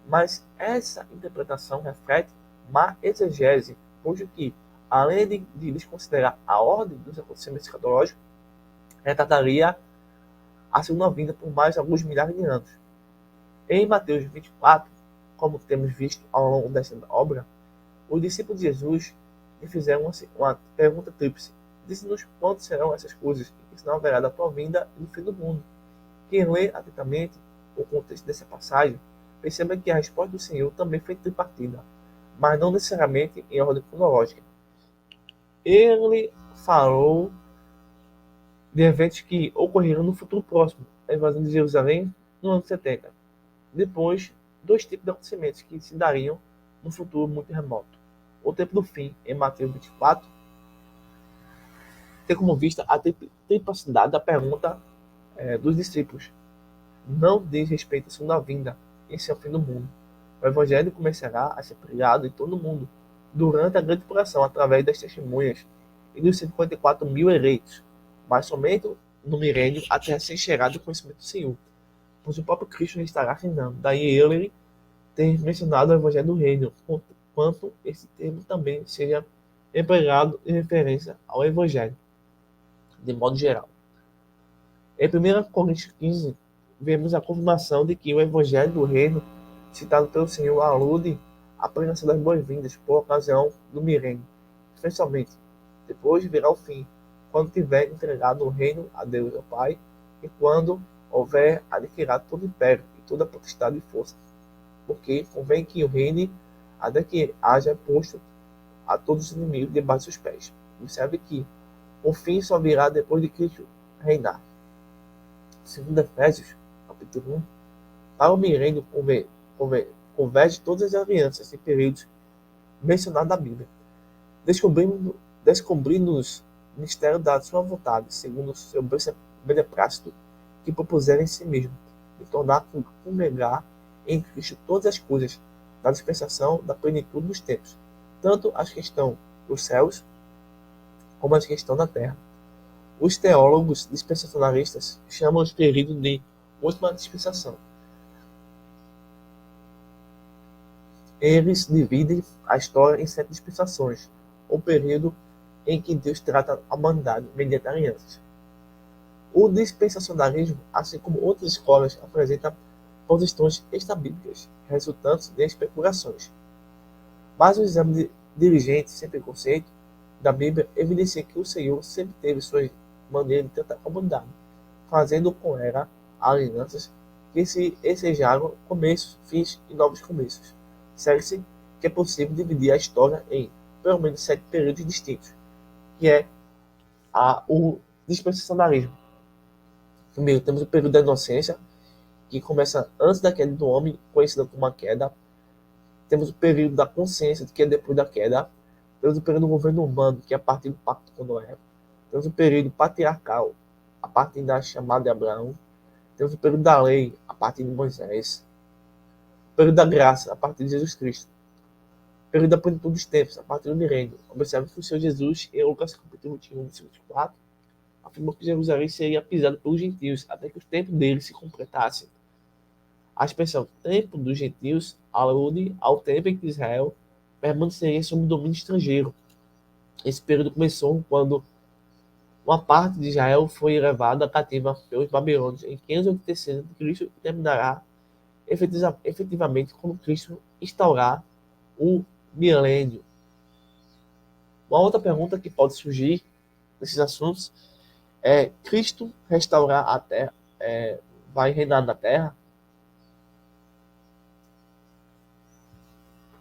Mas essa interpretação reflete má exegese, posto que, além de desconsiderar a ordem dos acontecimentos escatológicos, retardaria a segunda vinda por mais alguns milhares de anos. Em Mateus 24, como temos visto ao longo dessa obra, os discípulos de Jesus lhe fizeram uma pergunta tríplice: dize-nos quando serão essas coisas, e que sinal haverá da tua vinda e do fim do mundo. Quem lê atentamente o contexto dessa passagem, perceba que a resposta do Senhor também foi tripartida, mas não necessariamente em ordem cronológica. Ele falou de eventos que ocorreram no futuro próximo, a invasão de Jerusalém no ano 70. Depois, 2 tipos de acontecimentos que se dariam no futuro muito remoto. O tempo do fim, em Mateus 24, tem como vista a triplicidade da pergunta dos discípulos. Não diz respeito à segunda vinda, esse é o fim do mundo. O evangelho começará a ser pregado em todo o mundo durante a grande tribulação, através das testemunhas e dos 54 mil eleitos, mas somente no milênio a terra ser encherada do conhecimento do Senhor, pois o próprio Cristo estará reinando. Daí ele ter mencionado o evangelho do reino, quanto esse termo também seja empregado em referência ao evangelho, de modo geral. Em 1 Coríntios 15, vemos a confirmação de que o evangelho do reino, citado pelo Senhor, alude à pregação das boas-vindas por ocasião do milênio, especialmente depois virá o fim, quando tiver entregado o reino a Deus, ao Pai, e quando houver adquirido todo o império e toda a potestade e força. Porque convém que o reine até que haja posto a todos os inimigos debaixo dos seus pés. Observe que O fim só virá depois de Cristo reinar. Segundo Efésios, capítulo 1, para o milênio converge todas as alianças e períodos mencionados na Bíblia, descobrindo-nos o mistério da sua vontade, segundo o seu beneplácito, que propuseram em si mesmo, de tornar congregar em Cristo todas as coisas, da dispensação da plenitude dos tempos, tanto as que estão nos céus, como as que estão na terra. Os teólogos dispensacionalistas chamam os períodos de última dispensação. Eles dividem a história em 7 dispensações, o período em que Deus trata a humanidade mediante alianças. O dispensacionalismo, assim como outras escolas, apresenta posições extrabíblicas, resultantes de especulações. Mas o exame diligente, sem preconceito, da Bíblia evidencia que o Senhor sempre teve sua maneira de tratar a humanidade, fazendo com ela alianças que se ensejaram começos, fins e novos começos. Segue-se que é possível dividir a história em pelo menos 7 períodos distintos, que é o dispensacionalismo. Primeiro, temos o período da inocência, que começa antes da queda do homem, conhecido como a queda. Temos o período da consciência, que é depois da queda. Temos o período do governo humano, que é a partir do pacto com Noé. Temos o período patriarcal, a partir da chamada de Abraão. Temos o período da lei, a partir de Moisés. O período da graça, a partir de Jesus Cristo. O período da plenitude dos tempos, a partir do milênio. Observe que o Senhor Jesus, em Lucas capítulo 21, versículo 24, afirmou que Jerusalém seria pisada pelos gentios, até que o tempo deles se completasse. A expressão tempo dos gentios alude ao tempo em que Israel permaneceria sob o domínio estrangeiro. Esse período começou quando uma parte de Israel foi levada cativa pelos babilônios em 586 a.C. e terminará efetivamente quando Cristo instaurar o milênio. Uma outra pergunta que pode surgir nesses assuntos é: Cristo restaurar a terra, vai reinar na terra?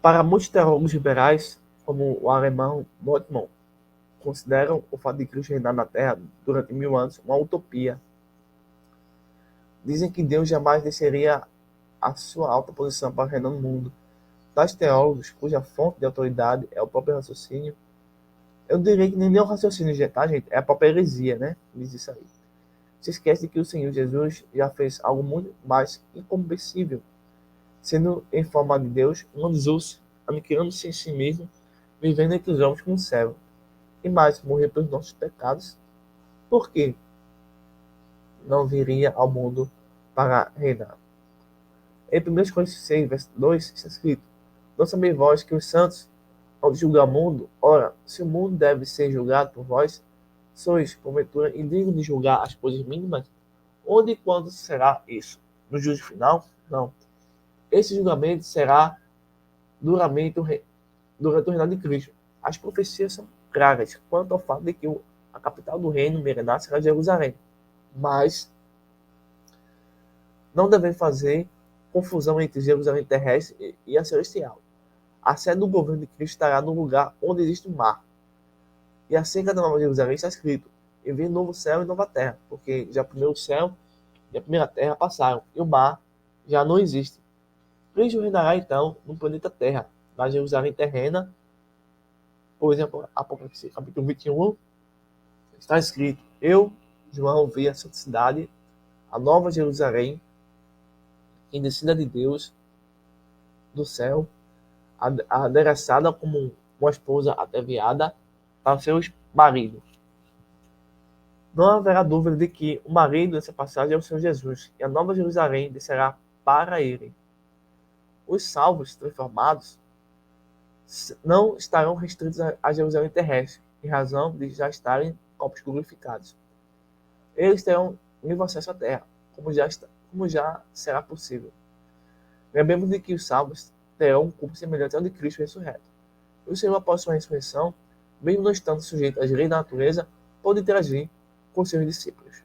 Para muitos teólogos liberais, como o alemão Moltmann, consideram o fato de Cristo reinar na terra durante 1000 anos uma utopia. Dizem que Deus jamais desceria a sua alta posição para reinar no mundo. Tais teólogos, cuja fonte de autoridade é o próprio raciocínio, eu diria que nem o raciocínio, tá, gente? É a própria heresia, né? Diz isso aí. Se esquece que o Senhor Jesus já fez algo muito mais incompreensível, sendo em forma de Deus, Jesus, aniquilando-se em si mesmo, vivendo entre os homens como servo, e mais, morrer pelos nossos pecados, porque não viria ao mundo para reinar. Em 1 Coríntios 6, verso 2, está escrito: não sabeis vós que os santos, ao julgar o mundo, ora, se o mundo deve ser julgado por vós, sois, porventura, indignos de julgar as coisas mínimas? Onde e quando será isso? No juízo final? Não. Esse julgamento será durante o reinado de Cristo. As profecias são claras quanto ao fato de que a capital do reino milenar será Jerusalém. Mas não devem fazer confusão entre Jerusalém terrestre e a celestial. A sede do governo de Cristo estará no lugar onde existe o mar. E acerca da Nova Jerusalém está escrito: e vi novo céu e nova terra, porque já o primeiro céu e a primeira terra passaram, e o mar já não existe. Cristo reinará então no planeta Terra, na Jerusalém terrena. Por exemplo, Apocalipse capítulo 21, está escrito: eu, João, vi a santa cidade, a nova Jerusalém, que descida de Deus do céu, adereçada como uma esposa ataviada para seu marido. Não haverá dúvida de que o marido dessa passagem é o Senhor Jesus, e a nova Jerusalém descerá para ele. Os salvos transformados não estarão restritos a Jerusalém terrestre, em razão de já estarem corpos glorificados. Eles terão livre acesso à terra, como já será possível. Lembremos de que os salvos terão um corpo semelhante ao de Cristo ressurreto. O Senhor, após sua ressurreição, mesmo não estando sujeito às leis da natureza, pode interagir com seus discípulos.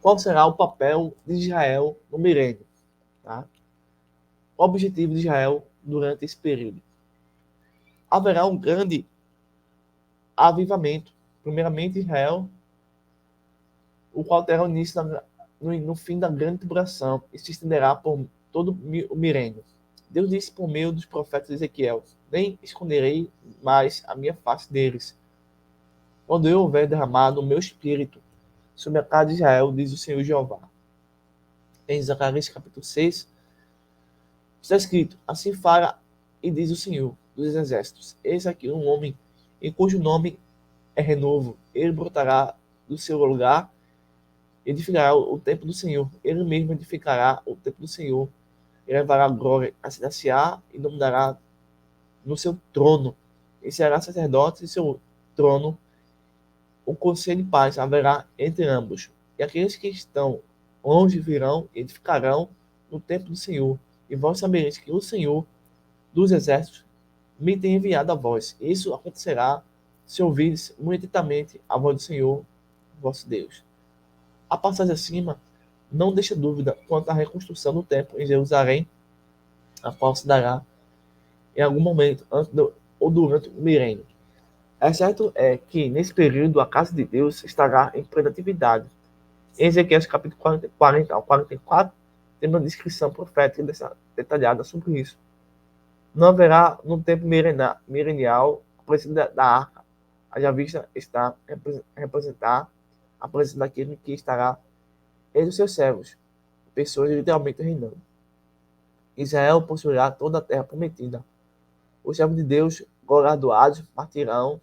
Qual será o papel de Israel no milênio? Tá? O objetivo de Israel durante esse período? Haverá um grande avivamento. Primeiramente, Israel, o qual terá o início no fim da grande tribulação e se estenderá por todo o milênio. Deus disse por meio dos profetas de Ezequiel: nem esconderei mais a minha face deles, quando eu houver derramado o meu espírito sobre a casa de Israel, diz o Senhor Jeová. Em Zacarias capítulo 6, está escrito: assim fala e diz o Senhor dos exércitos: eis aqui um homem em cujo nome é renovo. Ele brotará do seu lugar, edificará o templo do Senhor. Ele mesmo edificará o templo do Senhor. Ele levará glória a Senaciá e dominará no seu trono. E será sacerdote em seu trono. O conselho de paz haverá entre ambos. E aqueles que estão longe virão e edificarão no templo do Senhor. E vós sabereis que o Senhor dos exércitos me tem enviado a vós. Isso acontecerá se ouvires muito atentamente a voz do Senhor, vosso Deus. A passagem acima não deixa dúvida quanto à reconstrução do templo em Jerusalém, a qual se dará em algum momento antes ou durante o milênio. É certo que nesse período a casa de Deus estará em plena atividade. Em Ezequiel capítulo 40 ao 44 tem uma descrição profética detalhada sobre isso. Não haverá no tempo milenial a presença da arca. Haja vista está representar a presença daquele que estará entre os seus servos, pessoas literalmente reinando. Israel possuirá toda a terra prometida. Os servos de Deus, graduados, partirão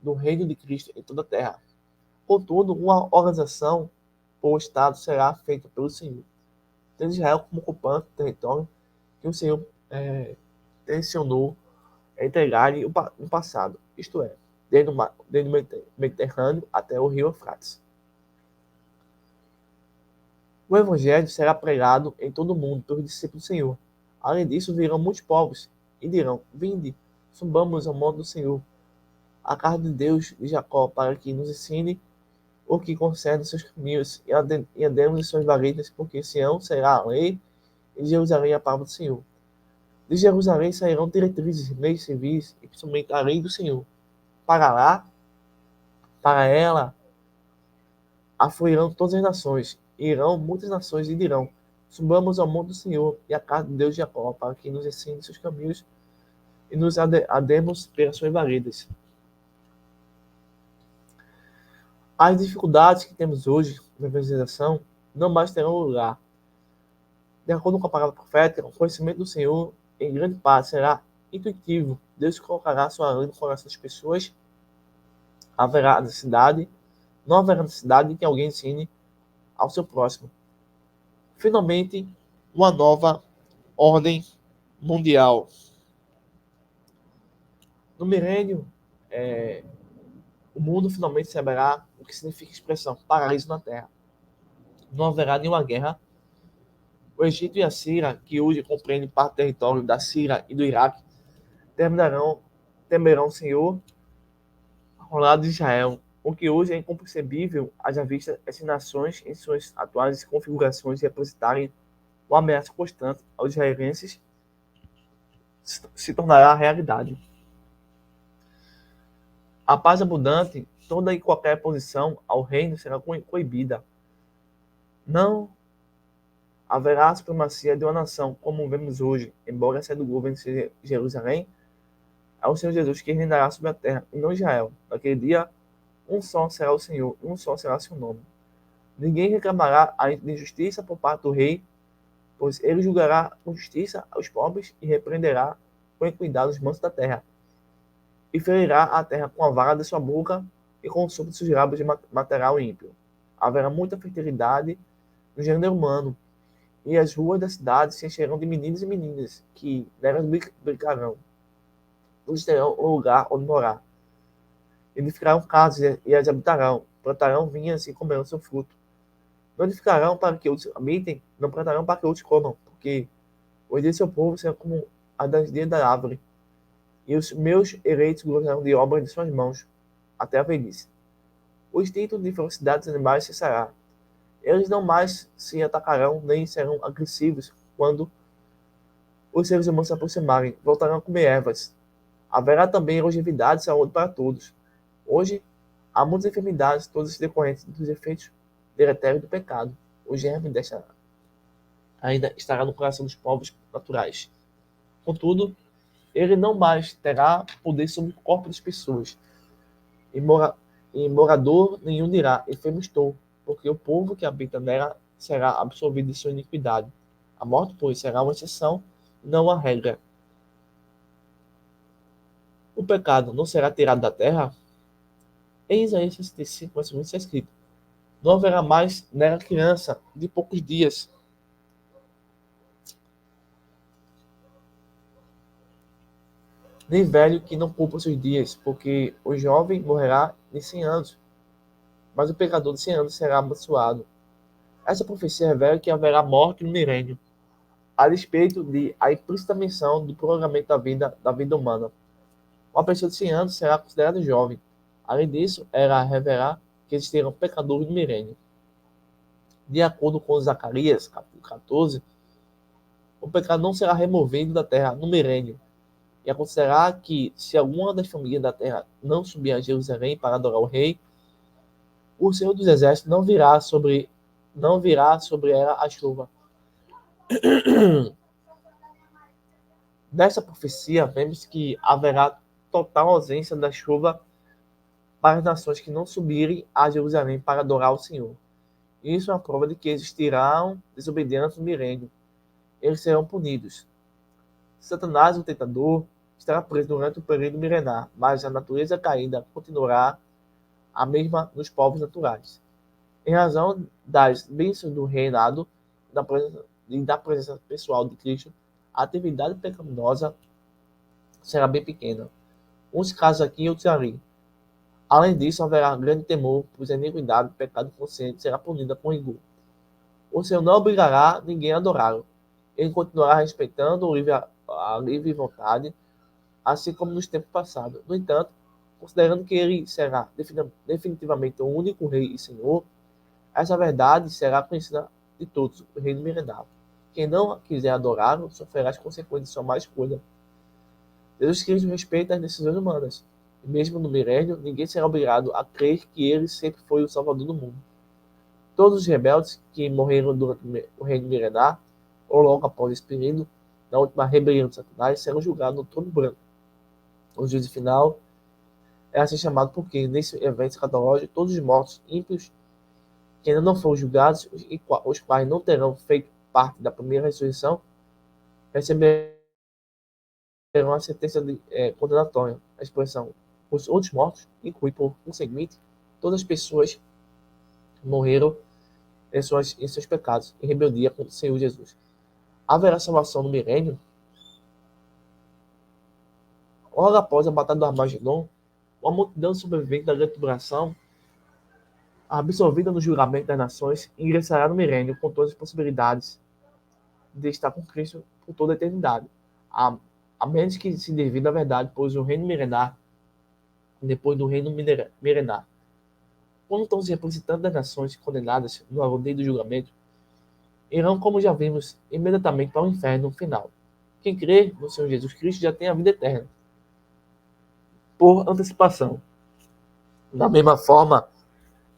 do reino de Cristo em toda a terra. Contudo, uma organização ou Estado será feita pelo Senhor, tendo Israel como ocupante do território que o Senhor tensionou entregar-lhe no passado, isto é, desde o Mediterrâneo até o rio Eufrates. O Evangelho será pregado em todo o mundo pelos discípulos do Senhor. Além disso, virão muitos povos e dirão: vinde, subamos ao monte do Senhor, a casa de Deus de Jacó, para que nos ensine o que concerne os seus caminhos e andemos em suas varetas, porque Sião será a lei e Jerusalém a palavra do Senhor. De Jerusalém sairão diretrizes, leis civis e principalmente a lei do Senhor. Para lá, para ela, afluirão todas as nações, e irão muitas nações e dirão: subamos ao monte do Senhor e à casa de Deus de Jacó, para que nos ensine seus caminhos e nos ademos pelas suas varedas. As dificuldades que temos hoje na evangelização não mais terão lugar. De acordo com a palavra profética, o conhecimento do Senhor, em grande parte, será intuitivo. Deus colocará sua lei no coração das pessoas. Haverá necessidade, não haverá necessidade de que alguém ensine ao seu próximo. Finalmente, uma nova ordem mundial. No milênio, o mundo finalmente saberá o que significa a expressão paraíso na Terra. Não haverá nenhuma guerra. O Egito e a Síria, que hoje compreendem parte do território da Síria e do Iraque, temerão o Senhor ao lado de Israel, o que hoje é inconcebível, haja vista essas nações em suas atuais configurações representarem uma ameaça constante aos israelenses, se tornará realidade. A paz abundante, toda e qualquer oposição ao reino será coibida. Não haverá a supremacia de uma nação, como vemos hoje, embora seja do governo de Jerusalém, é o Senhor Jesus que reinará sobre a terra, e não Israel. Naquele dia, um só será o Senhor, um só será seu nome. Ninguém reclamará a injustiça por parte do rei, pois ele julgará com justiça aos pobres e repreenderá com equidade os mansos da terra. E ferirá a terra com a vara de sua boca e com o sopro de seus lábios matará o ímpio. Haverá muita fertilidade no gênero humano, e as ruas da cidade se encherão de meninos e meninas, que nelas brincarão. Todos terão um lugar onde morar. Edificarão casas e as habitarão, plantarão vinhas e comerão seu fruto. Não edificarão para que outros habitem, não plantarão para que outros comam, porque os dias do seu povo serão como a das dias da árvore, e os meus eleitos gozarão de obras de suas mãos, até a velhice. O instinto de velocidade dos animais cessará. Eles não mais se atacarão, nem serão agressivos quando os seres humanos se aproximarem. Voltarão a comer ervas. Haverá também longevidade e saúde para todos. Hoje, há muitas enfermidades, todas decorrentes dos efeitos deletérios do pecado. O germe desta ainda estará no coração dos povos naturais. Contudo, ele não mais terá poder sobre o corpo das pessoas. E, morador nenhum dirá, enfermo estou, porque o povo que habita nela será absolvido de sua iniquidade. A morte, pois, será uma exceção, não a regra. O pecado não será tirado da terra? Em Isaías 65, mais ou menos, está escrito: não haverá mais nela criança de poucos dias, nem velho que não poupa seus dias, porque o jovem morrerá de 100 anos, mas o pecador de 100 anos será abençoado. Essa profecia revela que haverá morte no milênio, a despeito de a implícita menção do prolongamento da vida humana. Uma pessoa de 100 anos será considerada jovem. Além disso, ela revela que existirão pecadores no milênio. De acordo com Zacarias, capítulo 14, o pecado não será removido da terra no milênio. E acontecerá que, se alguma das famílias da terra não subir a Jerusalém para adorar o rei, o Senhor dos Exércitos não virá sobre ela a chuva. Nessa profecia, vemos que haverá total ausência da chuva para as nações que não subirem a Jerusalém para adorar o Senhor. Isso é uma prova de que existirão desobedientes no milênio. Eles serão punidos. Satanás, o tentador, estará preso durante o período milenar, mas a natureza caída continuará a mesma nos povos naturais. Em razão das bênçãos do reinado e da presença pessoal de Cristo, a atividade pecaminosa será bem pequena. Uns casos aqui e outros ali. Além disso, haverá grande temor, pois a iniquidade, o pecado consciente, será punida com rigor. O Senhor não obrigará ninguém a adorá-lo. Ele continuará respeitando a livre vontade, assim como nos tempos passados. No entanto, considerando que ele será definitivamente o único rei e senhor, essa verdade será conhecida de todos, o reino milenar. Quem não quiser adorá-lo sofrerá as consequências de sua má escolha. Jesus Cristo respeita as decisões humanas. E mesmo no milênio, ninguém será obrigado a crer que ele sempre foi o salvador do mundo. Todos os rebeldes que morreram durante o reino milenar, ou logo após esse período, na última rebelião de Satanás, serão julgados no trono branco. O juízo final é assim chamado porque, nesse evento escatológico, todos os mortos ímpios que ainda não foram julgados, e os quais não terão feito parte da primeira ressurreição, receberão a sentença condenatória. A expressão os outros mortos inclui, por conseguinte, todas as pessoas que morreram em seus pecados, em rebeldia contra o Senhor Jesus. Haverá salvação no milênio? Logo após a batalha do Armagedon, uma multidão sobrevivente da grande tribulação, absorvida no julgamento das nações, ingressará no milênio com todas as possibilidades de estar com Cristo por toda a eternidade, a menos que se devida à verdade, pois o reino milenar, depois do reino milenar. Quando estão se representando das nações condenadas no rodeio do julgamento, irão, como já vimos, imediatamente para o inferno final. Quem crê no Senhor Jesus Cristo já tem a vida eterna, por antecipação. Da mesma forma,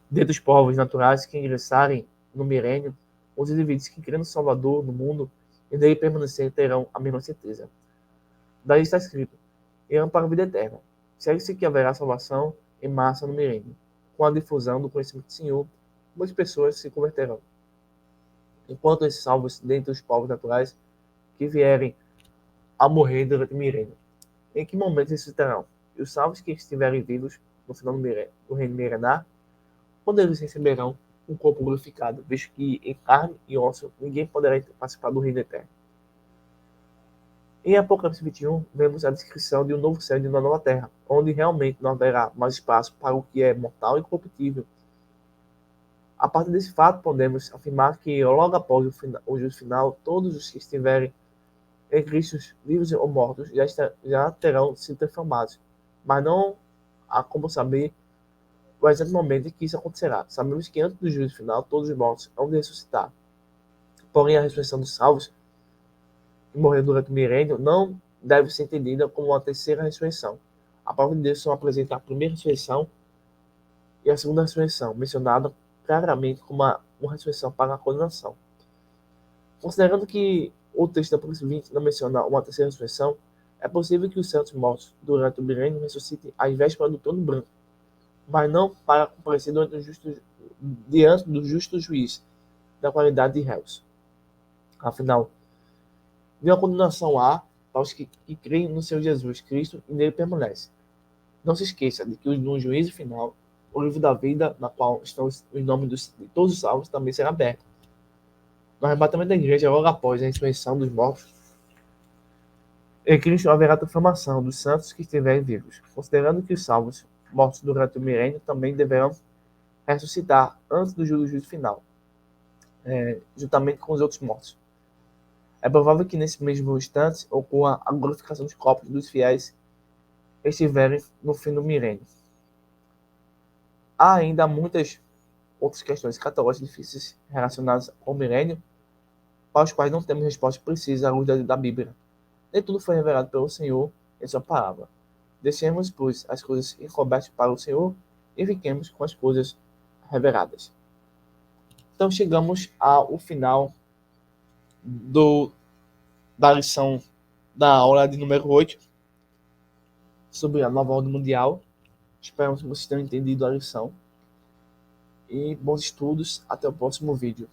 dentre os povos naturais que ingressarem no milênio, os indivíduos que crêem no Salvador, no mundo, e nele permanecerem terão a mesma certeza. Daí está escrito: irão para a vida eterna. Segue-se que haverá salvação em massa no milênio. Com a difusão do conhecimento do Senhor, muitas pessoas se converterão. Enquanto esses salvos dentre os povos naturais que vierem a morrer durante o milênio, em que momento ressuscitarão? E os salvos que estiverem vivos no final do reino milenar, quando eles receberão um corpo glorificado, visto que em carne e osso ninguém poderá participar do reino eterno. Em Apocalipse 21, vemos a descrição de um novo céu e de uma nova terra, onde realmente não haverá mais espaço para o que é mortal e corruptível. A partir desse fato, podemos afirmar que, logo após o juízo final, todos os que estiverem em Cristo, vivos ou mortos, já terão sido transformados. Mas não há como saber o exato momento em que isso acontecerá. Sabemos que antes do juízo final, todos os mortos hão de ressuscitar. Porém, a ressurreição dos salvos que morreram durante o milênio não deve ser entendida como uma terceira ressurreição. A palavra de Deus só apresenta a primeira ressurreição e a segunda ressurreição, mencionada claramente como uma ressurreição para a condenação. Considerando que o texto da Apocalipse 20 não menciona uma terceira ressurreição, é possível que os santos mortos durante o milênio ressuscitem às vésperas do trono branco, mas não para comparecer diante do justo juiz da qualidade de réus. Afinal, nenhuma condenação há para os que creem no Senhor Jesus Cristo e nele permanecem. Não se esqueça de que no juízo final, o livro da vida, na qual estão os nomes de todos os salvos, também será aberto. No arrebatamento da igreja, logo após a ressurreição dos mortos, em Cristo haverá transformação dos santos que estiverem vivos, considerando que os salvos mortos durante o milênio também deverão ressuscitar antes do juízo final, juntamente com os outros mortos. É provável que nesse mesmo instante ocorra a glorificação dos corpos dos fiéis que estiverem no fim do milênio. Há ainda muitas outras questões escatológicas difíceis relacionadas ao milênio, para os quais não temos resposta precisa à luz da Bíblia. Nem tudo foi revelado pelo Senhor em sua palavra. Deixemos, pois, as coisas encobertas para o Senhor e fiquemos com as coisas reveladas. Então chegamos ao final da lição da aula de número 8 sobre a nova ordem mundial. Esperamos que vocês tenham entendido a lição. E bons estudos. Até o próximo vídeo.